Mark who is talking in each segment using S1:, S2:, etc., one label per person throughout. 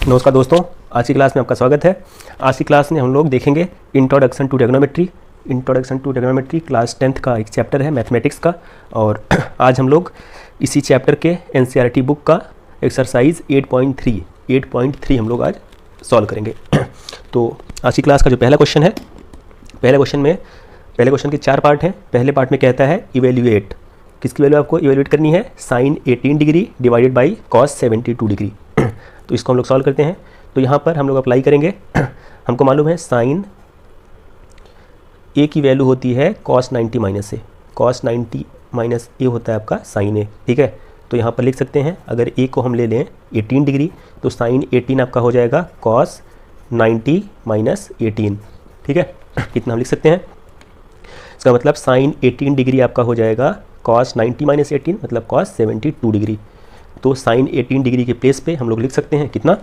S1: नमस्कार दोस्तों, आज की क्लास में आपका स्वागत है। आज की क्लास में हम लोग देखेंगे introduction to trigonometry class 10th का एक चैप्टर है मैथमेटिक्स का। और आज हम लोग इसी चैप्टर के एनसीईआरटी बुक का एक्सरसाइज 8.3 हम लोग आज सॉल्व करेंगे। तो आज की क्लास का जो पहला क्वेश्चन है, पहले क्वेश्चन के 4 पार्ट हैं। पहले पार्ट में कहता है इवेल्यूएट, किसकी वैल्यू आपको इवेल्यूएट करनी है, sine 18 degree divided by cos 72 degree. तो इसको हम लोग सॉल्व करते हैं। तो यहाँ पर हम लोग अप्लाई करेंगे। हमको मालूम है साइन ए की वैल्यू होती है कॉस 90 माइनस ए, कॉस 90 माइनस ए होता है आपका साइन ए, ठीक है। तो यहाँ पर लिख सकते हैं, अगर ए को हम ले लें 18 डिग्री तो साइन 18 आपका हो जाएगा कॉस 90 माइनस 18, ठीक है। इतना हम लिख सकते हैं। इसका मतलब साइन 18 डिग्री आपका हो जाएगा कॉस 90 माइनस 18 मतलब कॉस 72 डिग्री। तो साइन 18 डिग्री के प्लेस पे हम लोग लिख सकते हैं कितना,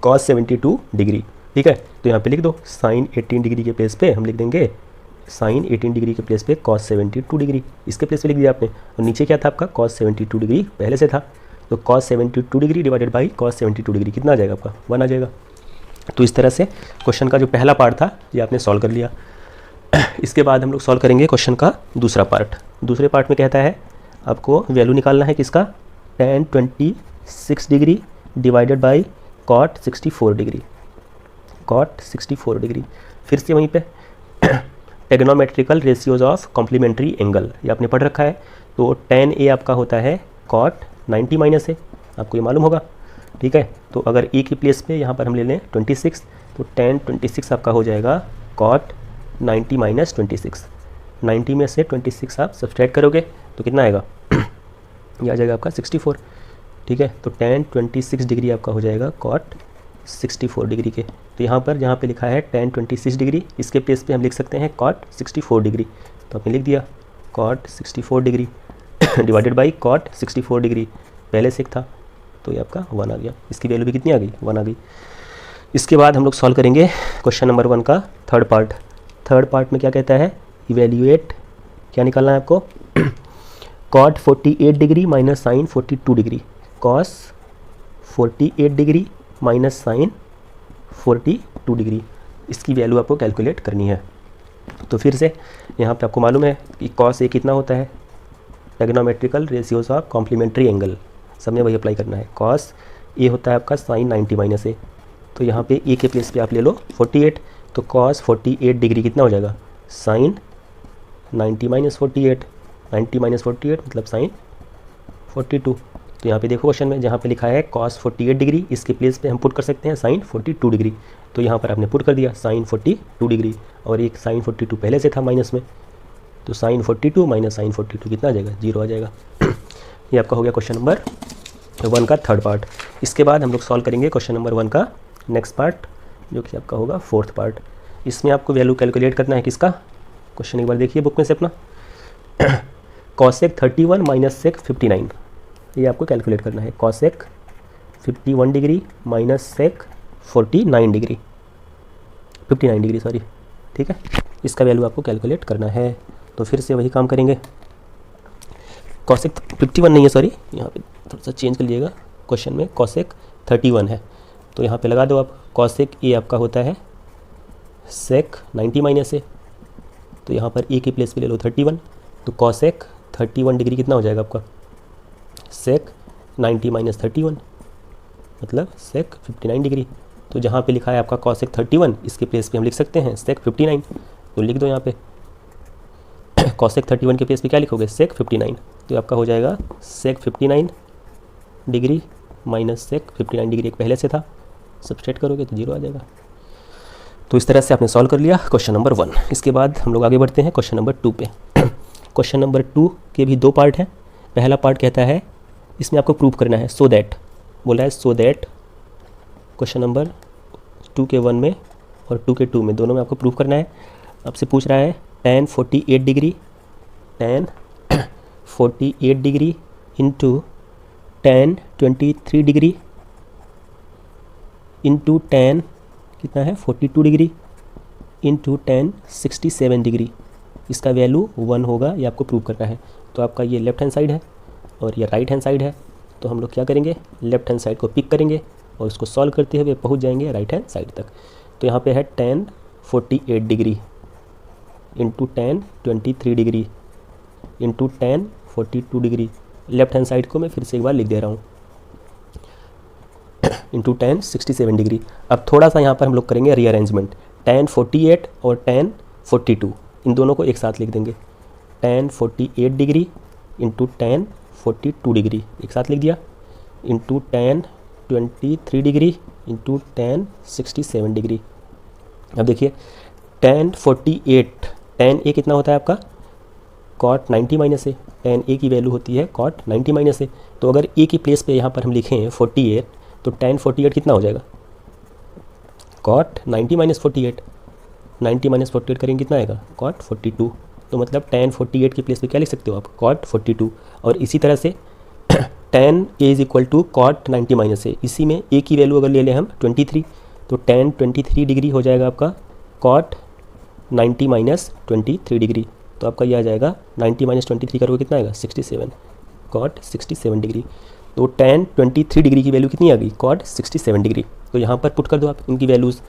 S1: कॉस 72 डिग्री, ठीक है। तो यहाँ पे लिख दो साइन 18 डिग्री के प्लेस पे हम लिख देंगे साइन 18 डिग्री के प्लेस पे कॉस 72 डिग्री, इसके प्लेस पे लिख दिया आपने। और नीचे क्या था आपका, कॉस 72 डिग्री पहले से था। तो cos 72 degree divided by cos 72 degree कितना आ जाएगा आपका, 1 आ जाएगा। तो इस तरह से क्वेश्चन का जो पहला पार्ट था ये आपने सॉल्व कर लिया। इसके बाद हम लोग सॉल्व करेंगे क्वेश्चन का दूसरा पार्ट। दूसरे पार्ट में कहता है आपको वैल्यू निकालना है किसका, tan 26 degree divided by cot 64 degree, cot 64 degree. फिर से वहीं पे trigonometrical ratios of complementary angle, ये आपने पढ़ रखा है। तो tan ए आपका होता है कॉट 90 माइनस ए, आपको ये मालूम होगा, ठीक है। तो अगर ए की प्लेस पे यहाँ पर हम ले लें 26, तो tan 26 आपका हो जाएगा कॉट 90 माइनस 26। 90 में से 26 आप सब्सट्रैक्ट करोगे तो कितना आएगा, ये आ जाएगा आपका 64, ठीक है। तो tan 26 डिग्री आपका हो जाएगा कॉट 64 डिग्री के। तो यहाँ पर जहाँ पे लिखा है tan 26 डिग्री, इसके प्लेस पे हम लिख सकते हैं कॉट 64 डिग्री। तो आपने लिख दिया cot 64 degree divided by cot 64 degree, पहले से था तो ये आपका 1 आ गया। इसकी वैल्यू भी कितनी आ गई, 1 आ गई। इसके बाद हम लोग सॉल्व करेंगे क्वेश्चन नंबर 1 का थर्ड पार्ट। थर्ड पार्ट में क्या कहता है, इवेल्यूएट, क्या निकालना है आपको, cot 48 degree minus sine 42 degree, cos 48 degree minus sine 42 degree, इसकी वैल्यू आपको कैलकुलेट करनी है। तो फिर से यहाँ पे आपको मालूम है कि कॉस ए कितना होता है, टेग्नोमेट्रिकल रेशियोज ऑफ कॉम्प्लीमेंट्री एंगल, सबने वही अप्लाई करना है। कॉस ए होता है आपका साइन 90 माइनस ए, तो यहाँ पे ए के प्लेस पे आप ले लो 48, तो कॉस 48 डिग्री कितना हो जाएगा, साइन 90 माइनस 48, 90 माइनस 48 मतलब साइन 42। तो यहाँ पे देखो क्वेश्चन में जहाँ पे लिखा है कॉस 48 डिग्री, इसके प्लेस पे हम पुट कर सकते हैं साइन 42 डिग्री। तो यहाँ पर आपने पुट कर दिया साइन 42 डिग्री, और एक साइन 42 पहले से था माइनस में, तो साइन 42 माइनस साइन 42 कितना आ जाएगा, 0 आ जाएगा। ये आपका हो गया क्वेश्चन नंबर 1 का थर्ड पार्ट। इसके बाद हम लोग सॉल्व करेंगे क्वेश्चन नंबर 1 का नेक्स्ट पार्ट, जो कि आपका होगा फोर्थ पार्ट। इसमें आपको वैल्यू कैलकुलेट करना है किसका, क्वेश्चन एक बार देखिए बुक में से अपना। कॉसेक 31 माइनस सेक 59, ये आपको कैलकुलेट करना है। Cosec 51 degree minus sec 49 degree, 59 degree sorry, ठीक है। इसका वैल्यू आपको कैलकुलेट करना है। तो फिर से वही काम करेंगे। कॉसेक 51 नहीं है सॉरी, यहाँ पे थोड़ा सा चेंज कर लीजिएगा, क्वेश्चन में कॉसेक 31 है, तो यहाँ पे लगा दो आप। कॉसेक ए आपका होता है सेक 90 माइनस ए, तो यहाँ पर ए के प्लेस पे ले लो 31, तो कॉसेक 31 डिग्री कितना हो जाएगा आपका, सेक 90 माइनस 31 मतलब सेक 59 डिग्री। तो जहाँ पे लिखा है आपका कॉसेक 31, इसके प्लेस पे हम लिख सकते हैं सेक 59, तो लिख दो यहाँ पे कॉसेक 31 के प्लेस पे क्या लिखोगे, सेक 59, तो आपका हो जाएगा सेक 59 डिग्री माइनस सेक 59 डिग्री, एक पहले से था, सब्सट्रैक्ट करोगे तो 0 आ जाएगा। तो इस तरह से आपने सॉल्व कर लिया क्वेश्चन नंबर 1। इसके बाद हम लोग आगे बढ़ते हैं क्वेश्चन नंबर 2 पे। क्वेश्चन नंबर 2 के भी 2 पार्ट हैं। पहला पार्ट कहता है इसमें आपको प्रूव करना है, सो दैट, बोला है सो दैट, क्वेश्चन नंबर 2 के 1 में और 2 के 2 में दोनों में आपको प्रूव करना है। आपसे पूछ रहा है tan 48 degree, tan 48 degree into tan 23 degree into tan कितना है 42 डिग्री इंटू tan 67 डिग्री, इसका वैल्यू 1 होगा, ये आपको प्रूव करना है। तो आपका ये लेफ्ट हैंड साइड है और ये राइट हैंड साइड है, तो हम लोग क्या करेंगे, लेफ्ट हैंड साइड को पिक करेंगे और उसको सॉल्व करते हुए पहुंच जाएंगे राइट हैंड साइड तक। तो यहाँ पे है tan 48 degree into tan 23 degree into tan 42 degree. Left hand side को मैं फिर से एक बार लिख दे रहा हूँ, इंटू tan 67 डिग्री। अब थोड़ा सा यहाँ पर हम लोग करेंगे रीअरेंजमेंट, tan 48 और tan 42 इन दोनों को एक साथ लिख देंगे। tan 48 degree into tan 42 degree एक साथ लिख दिया, into tan 23 degree into tan 67 degree. अब देखिए tan 48, tan a कितना होता है आपका cot 90 minus A, tan a की वैल्यू होती है cot 90 माइनस ए। तो अगर a की प्लेस पे यहाँ पर हम लिखें 48 तो tan 48 कितना हो जाएगा cot 90 माइनस 48, 90 माइनस 48 करेंगे कितना आएगा cot 42। तो मतलब tan 48 की प्लेस पे क्या लिख सकते हो आप cot 42। और इसी तरह से tan a is equal to cot 90 minus A, इसी में a की वैल्यू अगर ले लें हम 23 तो tan 23 डिग्री हो जाएगा आपका cot 90 माइनस 23 डिग्री। तो आपका ये आ जाएगा 90 माइनस 23 करोगे कितना आएगा 67, cot 67 डिग्री। तो tan 23 डिग्री की वैल्यू कितनी आ गई cot 67 डिग्री। तो यहाँ पर पुट कर दो आप इनकी वैल्यूज़।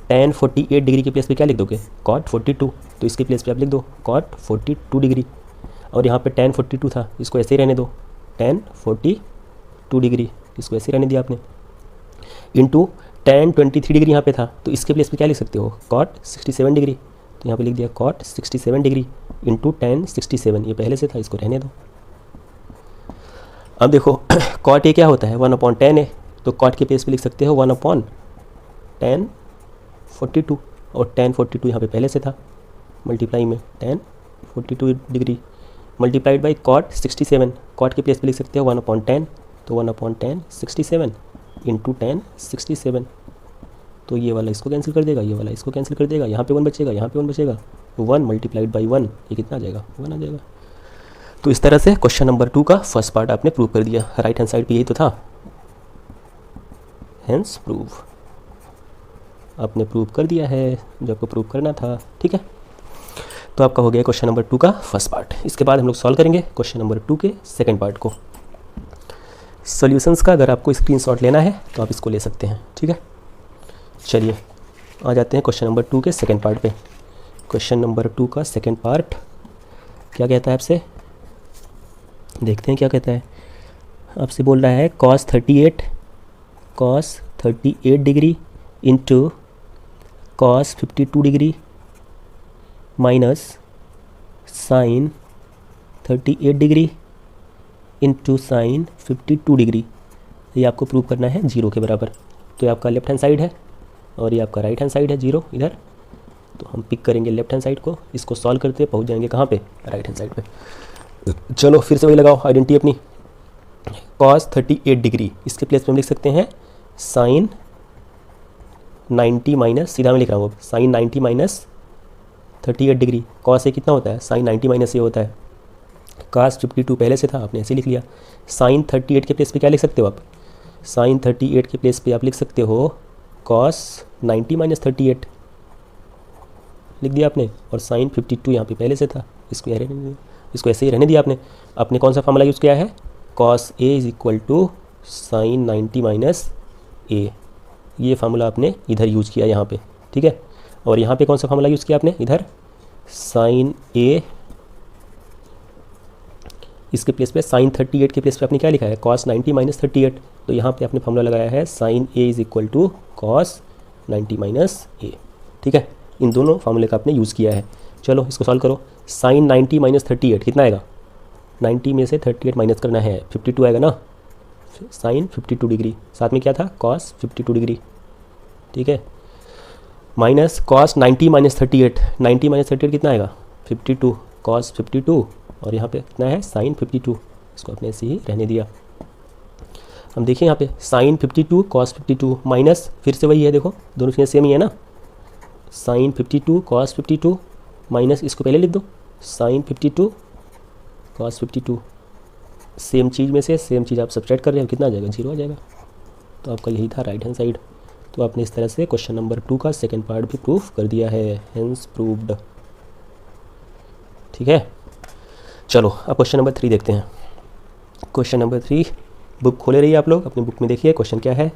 S1: tan 48 डिग्री के प्लेस पे क्या लिख दोगे cot 42, तो इसके प्लेस पे आप लिख दो cot 42 डिग्री। और यहाँ पे tan 42 था, इसको ऐसे ही रहने दो tan 42 डिग्री, इसको ऐसे ही रहने दिया आपने, इंटू tan 23 डिग्री यहाँ पे था तो इसके प्लेस पे क्या लिख सकते हो cot 67 डिग्री। तो यहाँ पे लिख दिया cot 67 डिग्री इंटू tan 67, ये पहले से था इसको रहने दो। अब देखो cot a क्या होता है 1/tan a, तो cot के प्लेस पे लिख सकते हो 1/tan 42 और tan 42 यहाँ पे पहले से था मल्टीप्लाई में tan 42 degree multiplied by cot 67, cot के प्लेस पे लिख सकते हो 1/tan, तो 1/tan 67 इंटू tan 67। तो ये वाला इसको कैंसिल कर देगा, ये वाला इसको कैंसिल कर देगा, यहाँ पे 1 बचेगा, यहाँ पे 1 बचेगा, 1 मल्टीप्लाइड बाई 1 ये कितना आ जाएगा 1 आ जाएगा। तो इस तरह से क्वेश्चन नंबर 2 का फर्स्ट पार्ट आपने प्रूव कर दिया। राइट हैंड साइड पे यही तो था, हेंस प्रूव, आपने प्रूव कर दिया है जो आपको प्रूव करना था। ठीक है, तो आपका हो गया क्वेश्चन नंबर 2 का फर्स्ट पार्ट। इसके बाद हम लोग सॉल्व करेंगे क्वेश्चन नंबर 2 के सेकंड पार्ट को। सॉल्यूशंस का अगर आपको स्क्रीनशॉट लेना है तो आप इसको ले सकते हैं। ठीक है, चलिए आ जाते हैं क्वेश्चन नंबर 2 के सेकंड पार्ट पे। क्वेश्चन नंबर 2 का सेकंड पार्ट क्या कहता है आपसे, देखते हैं क्या कहता है। आपसे बोल रहा है cos 38 degree into cos 52 degree minus sine 38 degree into sine 52 degree. ये आपको प्रूव करना है 0 के बराबर। तो ये आपका लेफ्ट हैंड साइड है और ये आपका राइट हैंड साइड है 0 इधर। तो हम पिक करेंगे लेफ्ट हैंड साइड को, इसको सॉल्व करते पहुंच जाएंगे कहाँ पे राइट हैंड साइड पे। चलो फिर से वही लगाओ आइडेंटिटी अपनी, cos 38 डिग्री इसके प्लेस पे हम लिख सकते हैं साइन 90 माइनस, सीधा मैं लिख रहा हूँ साइन 90 माइनस 38 डिग्री। cos ए कितना होता है साइन 90 माइनस ए होता है, cos 52 पहले से था आपने ऐसे लिख लिया। साइन 38 के प्लेस पे क्या लिख सकते हो आप, साइन 38 के प्लेस पे आप लिख सकते हो cos 90 माइनस 38 लिख दिया आपने, और साइन 52 यहाँ पे पहले से था, इसको ऐसे ही रहने दिया आपने। आपने कौन सा फार्मूला यूज़ किया है cos a is equal to sine 90 minus A, ये फार्मूला आपने इधर यूज़ किया यहाँ पे। ठीक है, और यहाँ पे कौन सा फार्मूला यूज़ किया आपने इधर साइन a, इसके प्लेस पे साइन 38 के प्लेस पे आपने क्या लिखा है cos 90 माइनस 38। तो यहाँ पे आपने फार्मूला लगाया है sine a is equal to cos 90 minus A. ठीक है, इन दोनों फार्मूले का आपने यूज़ किया है। चलो इसको सॉल्व करो। साइन 90 माइनस 38 कितना आएगा, 90 में से 38 माइनस करना है 52 आएगा ना, साइन 52 डिग्री, साथ में क्या था cos 52 डिग्री। ठीक है, माइनस cos 90 माइनस 38, 90 माइनस 38 कितना आएगा 52, cos 52 और यहाँ पे कितना है साइन 52, इसको अपने ऐसे ही रहने दिया। हम देखिए यहाँ पे साइन 52 cos 52 माइनस, फिर से वही है देखो दोनों चीज़ें सेम ही है ना, साइन 52 cos 52 माइनस, इसको पहले लिख दो साइन 52 cos 52, सेम चीज़ में से सेम चीज़ आप सब्ट्रैक्ट कर रहे हो, कितना आ जाएगा 0 आ जाएगा। तो आपका यही था राइट हैंड साइड। तो आपने इस तरह से क्वेश्चन नंबर 2 का सेकंड पार्ट भी प्रूफ कर दिया है, हेंस प्रूव्ड। ठीक है, चलो अब क्वेश्चन नंबर 3 देखते हैं। क्वेश्चन नंबर 3 बुक खोले रहिए आप लोग, अपनी बुक में देखिए क्वेश्चन क्या है।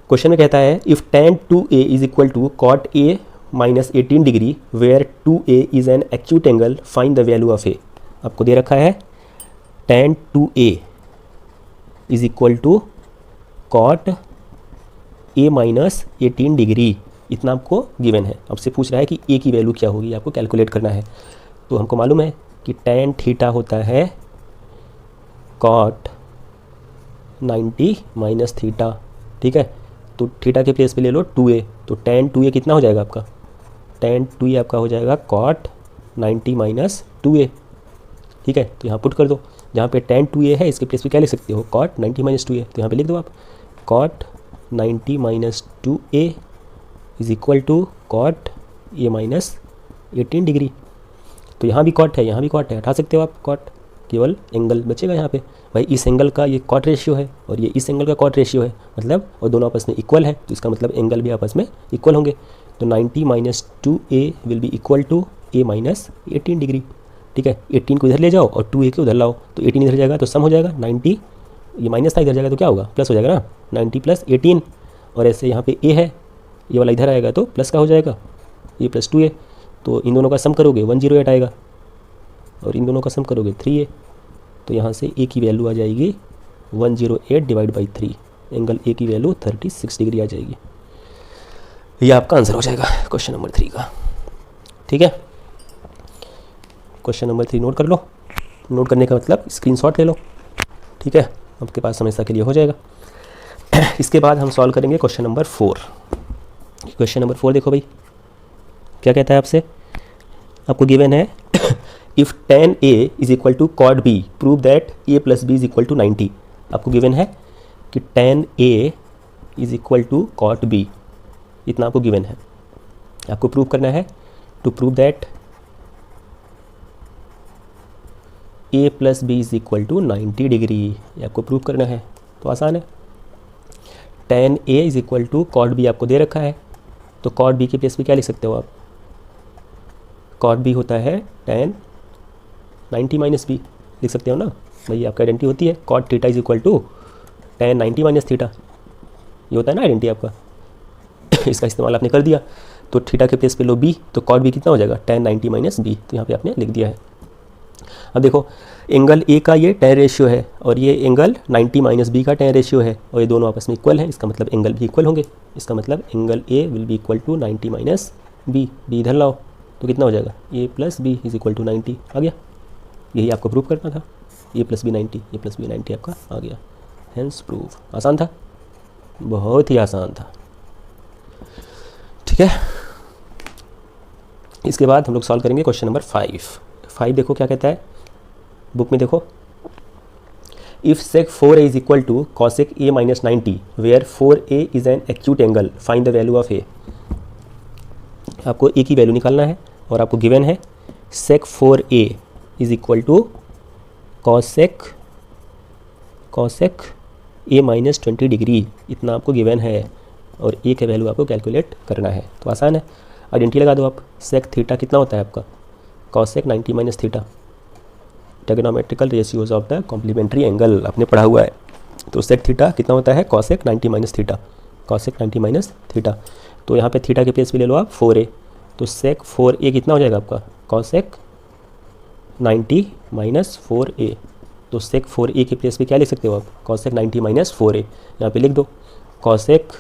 S1: क्वेश्चन में कहता है if tan 2a is equal to cot a minus 18 degree where 2a is an acute angle, find the value of a। आपको दे रखा है tan 2a is equal to cot a minus 18 degree, इतना आपको given है। आपसे पूछ रहा है कि a की वैल्यू क्या होगी, आपको कैलकुलेट करना है। तो हमको मालूम है कि tan थीटा होता है cot 90 माइनस थीटा, ठीक है। तो थीटा के प्लेस पे ले लो 2a, तो tan 2a कितना हो जाएगा आपका, tan 2a आपका हो जाएगा cot 90 माइनस 2a, ठीक है। तो यहाँ पुट कर दो, जहाँ पे tan 2a है इसके प्लेस पे क्या लिख सकते हो, cot 90 माइनस 2a, तो यहाँ पे लिख दो आप cot 90 minus 2a is equal to cot a minus 18 degree. तो यहाँ भी cot है, यहाँ भी cot है, हटा सकते हो आप cot, केवल एंगल बचेगा यहाँ पे। भाई इस एंगल का ये कॉट रेशियो है और ये इस एंगल का कॉट रेशियो है, मतलब और दोनों आपस में इक्वल है, तो इसका मतलब एंगल भी आपस में इक्वल होंगे। तो 90 minus 2a will be equal to a minus 18 degree, ठीक है। 18 को इधर ले जाओ और 2a को उधर लाओ, तो 18 इधर जाएगा तो सम हो जाएगा 90, ये माइनस था इधर जाएगा तो क्या होगा, प्लस हो जाएगा ना, 90 प्लस 18। और ऐसे यहाँ पे a है, ये वाला इधर आएगा तो प्लस का हो जाएगा, ये प्लस 2a। तो इन दोनों का सम करोगे 108 आएगा और इन दोनों का सम करोगे 3a। तो यहाँ से a की वैल्यू आ जाएगी 108 डिवाइड बाई 3, एंगल a की वैल्यू 36 डिग्री आ जाएगी। ये आपका आंसर हो जाएगा क्वेश्चन नंबर 3 का, ठीक है। क्वेश्चन नंबर 3 नोट कर लो, नोट करने का मतलब स्क्रीनशॉट ले लो, ठीक है, आपके पास हमेशा के लिए हो जाएगा। इसके बाद हम सॉल्व करेंगे क्वेश्चन नंबर 4। क्वेश्चन नंबर 4 देखो भाई क्या कहता है आपसे, आपको गिवन है if tan a is equal to cot b prove that a plus b is equal to 90। आपको गिवन है कि tan a is equal to cot b, इतना आपको गिवन है। आपको प्रूव करना है to prove that a plus b is equal to 90 degree, ये आपको प्रूव करना है। तो आसान है, tan a is equal to cot b आपको दे रखा है, तो cot b के प्लेस पे क्या लिख सकते हो आप, cot b होता है tan 90 माइनस बी, लिख सकते हो ना भाई, आपका आइडेंटिटी होती है cot theta is equal to tan 90 minus theta, ये होता है ना आइडेंटिटी आपका। इसका इस्तेमाल आपने कर दिया, तो थीटा के प्लेस पे लो b, तो cot b कितना हो जाएगा tan 90 माइनस बी, तो यहाँ पे आपने लिख दिया है। अब देखो एंगल a का ये tan रेशियो है और ये एंगल 90 माइनस बी का tan रेशियो है और ये दोनों आपस में इक्वल है, इसका मतलब एंगल भी इक्वल होंगे। इसका मतलब angle a will be equal to 90 minus B, B इधर लाओ तो कितना हो जाएगा, a plus B is equal to 90 आ गया। यही आपको प्रूव करना था, a plus B 90, a plus B 90 आपका आ गया, हेंस प्रूव। आसान था, बहुत ही आसान था, ठीक है। इसके बाद हम लोग सॉल्व करेंगे क्वेश्चन नंबर 5। देखो क्या कहता है बुक में, देखो if sec 4a is equal to cosec a minus 90 where 4a is an acute angle, find the value of a। आपको a की वैल्यू निकालना है और आपको गिवन है sec 4a is equal to cosec a minus 20 degree, इतना आपको given है और a का वैल्यू आपको कैलकुलेट करना है। तो आसान है, आइडेंटिटी लगा दो आप, sec थीटा कितना होता है आपका, cosec 90 minus theta, trigonometrical ratios of the complementary angle आपने पढ़ा हुआ है। तो sec थीटा कितना होता है, cosec 90 minus theta, cosec 90 minus theta. तो यहाँ पे थीटा के प्लेस पे ले लो आप 4a, तो sec 4a कितना हो जाएगा आपका, cosec 90 माइनस 4a। तो sec 4a के प्लेस पे क्या लिख सकते हो आप, cosec 90 माइनस 4a, यहाँ पे लिख दो cosec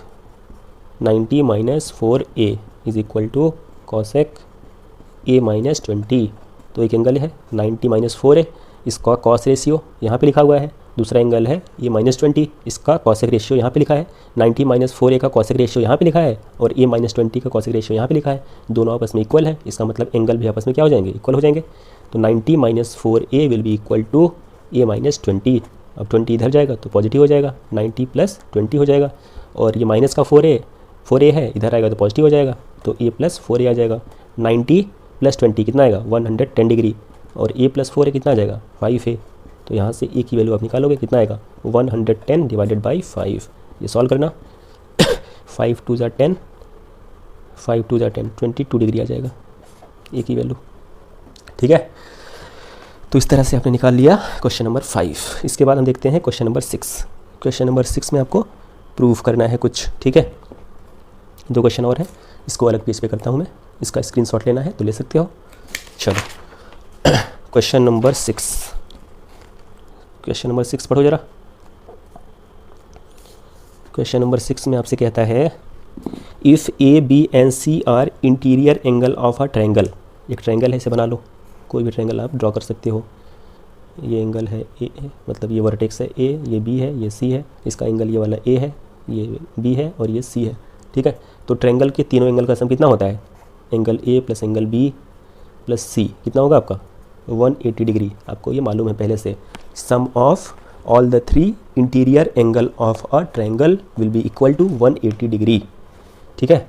S1: 90 minus 4a is equal to cosec a minus 20। तो एक एंगल है 90 माइनस 4a, इसका कॉस रेशियो यहाँ पे लिखा हुआ है, दूसरा एंगल है ये माइनस 20, इसका कॉसेक रेशियो यहाँ पे लिखा है, 90 माइनस 4a का कॉसेक रेशियो यहाँ पे लिखा है और a माइनस 20 का कॉसेक रेशियो यहाँ पे लिखा है, दोनों आपस में इक्वल है, इसका मतलब एंगल भी आपस में क्या हो जाएंगे, इक्वल हो जाएंगे। तो 90 minus 4a will be equal to a minus 20, अब 20 इधर जाएगा तो पॉजिटिव हो जाएगा, 90 प्लस 20 हो जाएगा और ये माइनस का 4a है, इधर आएगा तो पॉजिटिव हो जाएगा, तो a प्लस 4a आ जाएगा। 90 प्लस 20 कितना आएगा, 110 डिग्री, और a प्लस 4a कितना आ जाएगा, 5a। तो यहाँ से a की वैल्यू आप निकालोगे कितना आएगा, 110 डिवाइडेड बाई 5। ये सॉल्व करना, 5 2 ज़ा 10, 5 2 ज़ा 10, 22 डिग्री आ जाएगा a की वैल्यू, ठीक है। तो इस तरह से आपने निकाल लिया क्वेश्चन नंबर 5। इसके बाद हम देखते हैं क्वेश्चन नंबर 6। क्वेश्चन नंबर 6 में आपको प्रूफ करना है कुछ, ठीक है। 2 क्वेश्चन और है, इसको अलग पेज पे करता हूँ मैं, इसका स्क्रीनशॉट लेना है तो ले सकते हो। चलो क्वेश्चन नंबर 6 पढ़ो जरा। क्वेश्चन नंबर 6 में आपसे कहता है if A B and C are interior angle of a triangle. एक ट्रायंगल है, इसे बना लो, कोई भी ट्रायंगल आप ड्रॉ कर सकते हो। ये एंगल है ए, मतलब ये वर्टेक्स है ए, ये बी है, ये सी है, इसका एंगल ये वाला ए है, ये बी है और ये सी है, ठीक है। तो ट्रायंगल के तीनों एंगल का सम कितना होता है? Angle A plus angle B plus C कितना होगा आपका? 180 डिग्री। आपको ये मालूम है पहले से। Sum of all the 3 interior angle of a triangle will be equal to 180 degree, ठीक है।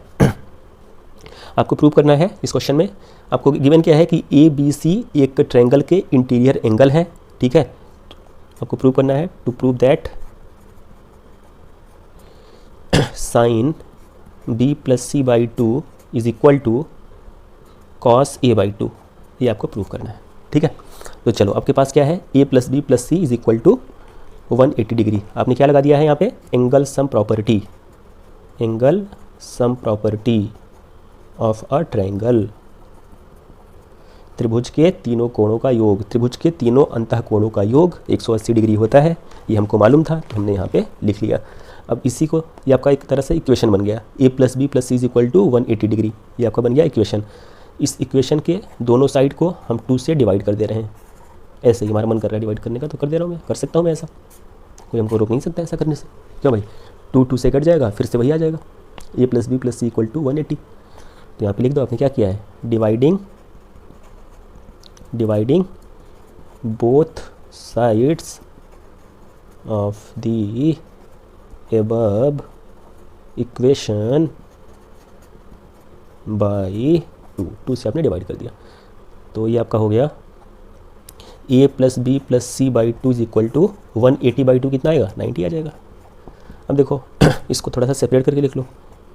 S1: आपको प्रूव करना है इस क्वेश्चन में। आपको गिवन क्या है कि ए बी सी एक ट्रायंगल के इंटीरियर एंगल है, ठीक है। आपको प्रूव करना है to prove that sine B plus C by 2 is equal to cos A by 2। ये आपको प्रूव करना है, ठीक है। तो चलो आपके पास क्या है? A plus B plus C is equal to 180 degree. आपने क्या लगा दिया है यहाँ पे? Angle sum property, angle sum property of a triangle. त्रिभुज के तीनों कोणों का योग, त्रिभुज के तीनों अंतः कोणों का योग 180 डिग्री होता है। ये हमको मालूम था तो हमने यहाँ पे लिख लिया। अब इसी को, ये आपका एक तरह से इक्वेशन बन गया। A plus B plus C is equal to 180 degree, ये आपका बन गया इक्वेशन। इस इक्वेशन के दोनों साइड को हम 2 से डिवाइड कर दे रहे हैं। ऐसे ही हमारा मन कर रहा है डिवाइड करने का तो कर दे रहा हूँ मैं, कर सकता हूँ मैं ऐसा, कोई हमको रोक नहीं सकता ऐसा करने से। क्यों भाई? 2 से कट जाएगा, फिर से वही आ जाएगा, A plus B plus C equal to 180। तो यहाँ पे लिख दो आपने क्या किया है? Dividing both sides of the above equation by 2 से आपने डिवाइड कर दिया। तो ये आपका हो गया a plus B plus C by 2 is equal to 180 by 2 कितना आएगा? 90 आ जाएगा। अब देखो इसको थोड़ा सा सेपरेट करके लिख लो,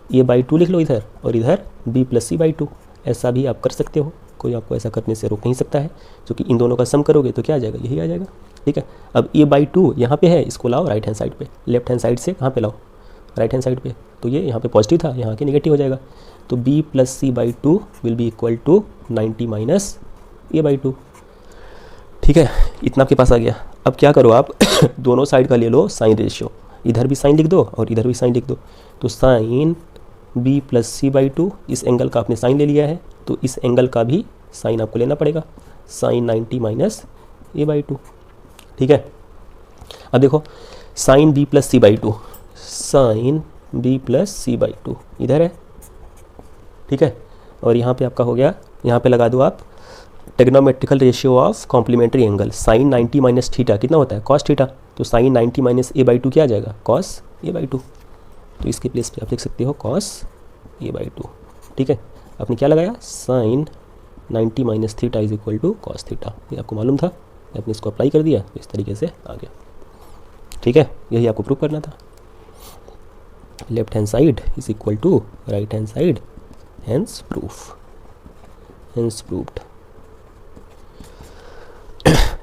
S1: a बाई 2 लिख लो इधर और इधर b प्लस सी बाई 2। ऐसा भी आप कर सकते हो, कोई आपको ऐसा करने से रोक नहीं सकता है, क्योंकि इन दोनों का सम करोगे तो क्या आ जाएगा? यही आ जाएगा, ठीक है। अब a बाई 2 यहाँ पे है, इसको लाओ राइट हैंड साइड पे, लेफ्ट हैंड साइड से कहाँ पे लाओ? राइट हैंड साइड पे। तो ये यहाँ पे पॉजिटिव था, यहाँ के नेगेटिव हो जाएगा। तो b plus C by 2 will be equal to 90 minus a by 2, ठीक है। इतना आपके पास आ गया। अब क्या करो आप दोनों साइड का ले लो साइन रेशियो, इधर भी साइन लिख दो और इधर भी साइन लिख दो। तो sine b plus C by 2, इस एंगल का आपने साइन ले लिया है तो इस एंगल का भी साइन आपको लेना पड़ेगा, साइन 90 माइनस a बाई 2, ठीक है। अब देखो sine b plus C by 2, sine b plus C by 2 इधर है, ठीक है। और यहाँ पे आपका हो गया, यहाँ पे लगा दो आप trigonometrical ratio of complementary angle. Sine 90 minus theta कितना होता है? Cos theta. तो साइन 90 माइनस a बाई 2 क्या आ जाएगा? Cos a by 2। तो इसके प्लेस पे आप लिख सकते हो कॉस a बाई 2, ठीक है। आपने क्या लगाया? Sine 90 minus theta is equal to cos theta. ये आपको मालूम था, आपने इसको अप्लाई कर दिया तो इस तरीके से आ गया, ठीक है। यही आपको प्रूव करना था। Left hand side is equal to right hand side, hence proof, hence proved.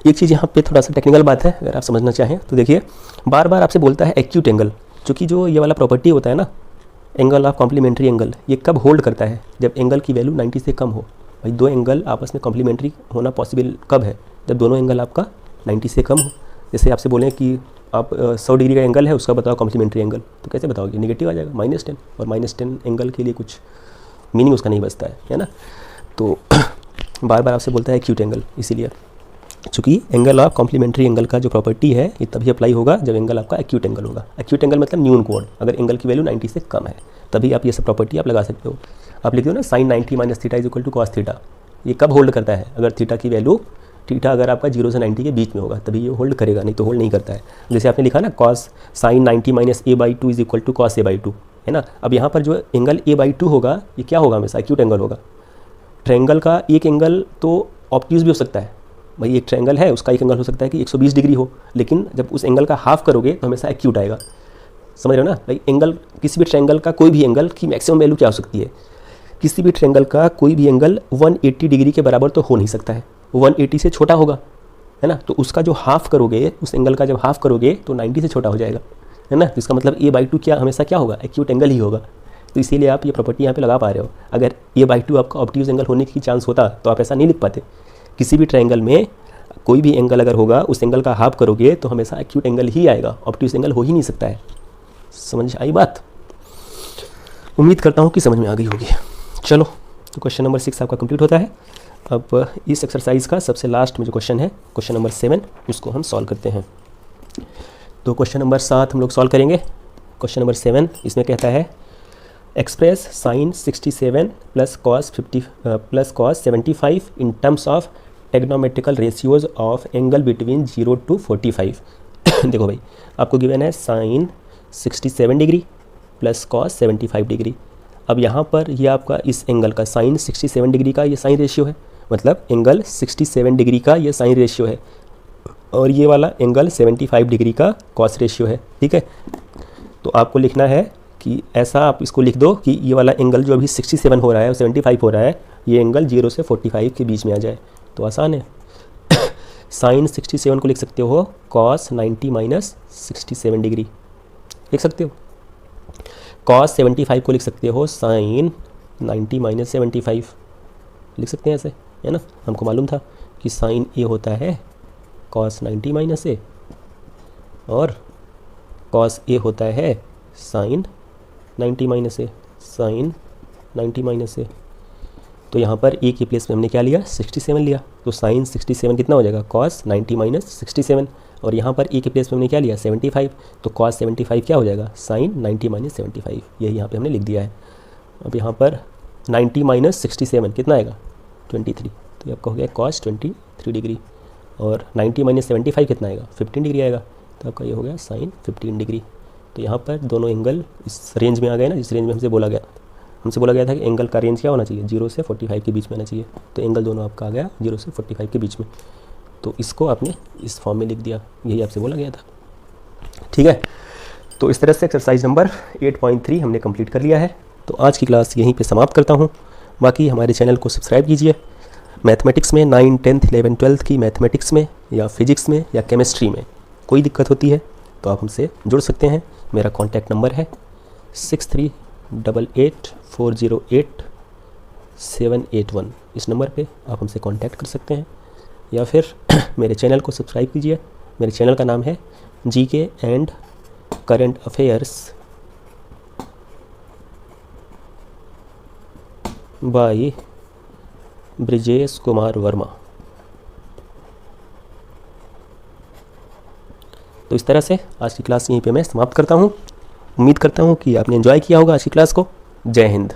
S1: एक चीज़ यहाँ पे थोड़ा सा टेक्निकल बात है, अगर आप समझना चाहें तो देखिए, बार बार आपसे बोलता है एक्यूट एंगल, चूँकि जो ये वाला प्रॉपर्टी होता है ना, एंगल ऑफ कॉम्प्लीमेंट्री एंगल, ये कब होल्ड करता है? जब एंगल की वैल्यू 90 से कम हो। भाई दो एंगल आपस में कॉम्प्लीमेंट्री होना पॉसिबल कब है? जब दोनों एंगल आपका 90 से कम हो। जैसे आपसे बोलें कि आप 100 डिग्री का एंगल है, उसका बताओ कॉम्प्लीमेंट्री एंगल, तो कैसे बताओगे? नेगेटिव आ जाएगा, -10, और -10 एंगल के लिए कुछ मीनिंग उसका नहीं बचता है ना। तो बार बार आपसे बोलता है एक्यूट एंगल, इसीलिए चूँकि एंगल ऑफ कॉम्प्लीमेंट्री एंगल का जो प्रॉपर्टी है ये तभी अप्लाई होगा जब एंगल आपका एक्यूट एंगल होगा। एक्यूट एंगल मतलब न्यून कोण, अगर एंगल की वैल्यू 90 से कम है तभी आप ये सब प्रॉपर्टी आप लगा सकते हो। आप लिख दो ना sine 90 minus theta is equal to cos theta. ये कब होल्ड करता है? अगर थीटा की वैल्यू, थीटा अगर आपका 0 से 90 के बीच में होगा तभी ये होल्ड करेगा, नहीं तो होल्ड नहीं करता है। जैसे आपने लिखा ना cos sine 90 minus a by 2 is equal to cos a by 2, है ना। अब यहाँ पर जो एंगल a बाई 2 होगा ये क्या होगा? हमेशा एक्यूट एंगल होगा। ट्रायंगल का एक एंगल तो ऑब्ट्यूज भी हो सकता है, भाई एक ट्रायंगल है उसका एक एंगल हो सकता है कि 120 डिग्री हो, लेकिन जब उस एंगल का हाफ करोगे तो हमेशा एक्यूट आएगा। समझ रहे हो ना भाई? एंगल, किसी भी ट्रायंगल का कोई भी एंगल की मैक्सिमम वैल्यू क्या हो सकती है? किसी भी ट्रायंगल का कोई भी एंगल 180 डिग्री के बराबर तो हो नहीं सकता है, 180 से छोटा होगा, है ना। तो उसका जो हाफ करोगे, उस एंगल का जब हाफ करोगे तो 90 से छोटा हो जाएगा, है ना। तो इसका मतलब a/2 क्या हमेशा क्या होगा, एक्यूट एंगल ही होगा। तो इसीलिए आप ये प्रॉपर्टी यहाँ पे लगा पा रहे हो। अगर a/2 आपका ऑब्ट्यूज एंगल होने की चांस होता तो आप ऐसा नहीं लिख पाते। किसी भी ट्रायंगल में कोई भी एंगल अगर होगा, उस एंगल का हाफ करोगे तो हमेशा एक्यूट एंगल ही आएगा, ऑब्ट्यूज एंगल हो ही नहीं सकता है। समझ आई बात? उम्मीद करता हूँ कि समझ में आ गई होगी। चलो, तो क्वेश्चन नंबर 6 आपका कंप्लीट होता है। अब इस एक्सरसाइज का सबसे लास्ट में जो क्वेश्चन है, क्वेश्चन नंबर 7, उसको हम सॉल्व करते हैं। तो क्वेश्चन नंबर 7 हम लोग सॉल्व करेंगे। क्वेश्चन नंबर 7 इसमें कहता है express sine 67 plus cos 75 in terms of trigonometrical ratios of angle between 0 to 45। देखो भाई, आपको गिवन है sine 67 degree plus cos 75 degree. अब यहाँ पर ये आपका इस एंगल का साइन 67 डिग्री का ये साइन रेशियो है, मतलब एंगल 67 डिग्री का ये साइन रेशियो है, और ये वाला एंगल 75 डिग्री का कॉस रेशियो है। ठीक है, तो आपको लिखना है कि ऐसा आप इसको लिख दो कि ये वाला एंगल जो अभी 67 हो रहा है और 75 हो रहा है, ये एंगल 0 से 45 के बीच में आ जाए। तो आसान है। साइन 67 को लिख सकते हो कॉस 90 माइनस 67 डिग्री लिख सकते हो। कॉस 75 को लिख सकते हो साइन 90 माइनस 75 लिख सकते हैं ऐसे, है ना। हमको मालूम था कि साइन ए होता है कॉस 90 माइनस ए और कॉस ए होता है साइन 90 माइनस ए, साइन 90 माइनस ए। तो यहाँ पर ए की प्लेस में हमने क्या लिया, 67 लिया। तो साइन 67 कितना हो जाएगा, कॉस 90 माइनस 67। और यहाँ पर ए की प्लेस में हमने क्या लिया, 75। तो कॉस 75 क्या हो जाएगा, साइन 90 माइनस 75। यही यहाँ पे हमने लिख दिया है। अब यहाँ पर 90 माइनस 67 कितना आएगा, 23। तो ये आपका हो गया कॉस 23 डिग्री। और 90 माइनस 75 कितना आएगा, 15 डिग्री आएगा। तो आपका ये हो गया साइन 15 डिग्री। तो यहाँ पर दोनों एंगल इस रेंज में आ गए ना, जिस रेंज में हमसे बोला गया था कि एंगल का रेंज क्या होना चाहिए, 0 से 45 के बीच में आना चाहिए। तो एंगल दोनों आपका आ गया 0 से 45 के बीच में। तो इसको आपने इस फॉर्म में लिख दिया, यही आपसे बोला गया था। ठीक है, तो इस तरह से एक्सरसाइज नंबर 8.3 हमने कंप्लीट कर लिया है। तो आज की क्लास यहीं पे समाप्त करता हूँ। बाकी हमारे चैनल को सब्सक्राइब कीजिए। मैथमेटिक्स में 9, 10, 11, 12 की मैथमेटिक्स में या फिजिक्स में या केमिस्ट्री में कोई दिक्कत होती है तो आप हमसे जुड़ सकते हैं। मेरा कॉन्टैक्ट नंबर है 6388408781। इस नंबर पे आप हमसे कांटेक्ट कर सकते हैं, या फिर मेरे चैनल को सब्सक्राइब कीजिए। मेरे चैनल का नाम है GK and current affairs by Brijesh Kumar Verma. तो इस तरह से आज की क्लास यहीं पे मैं समाप्त करता हूँ। उम्मीद करता हूँ कि आपने एंजॉय किया होगा आज की क्लास को। जय हिंद।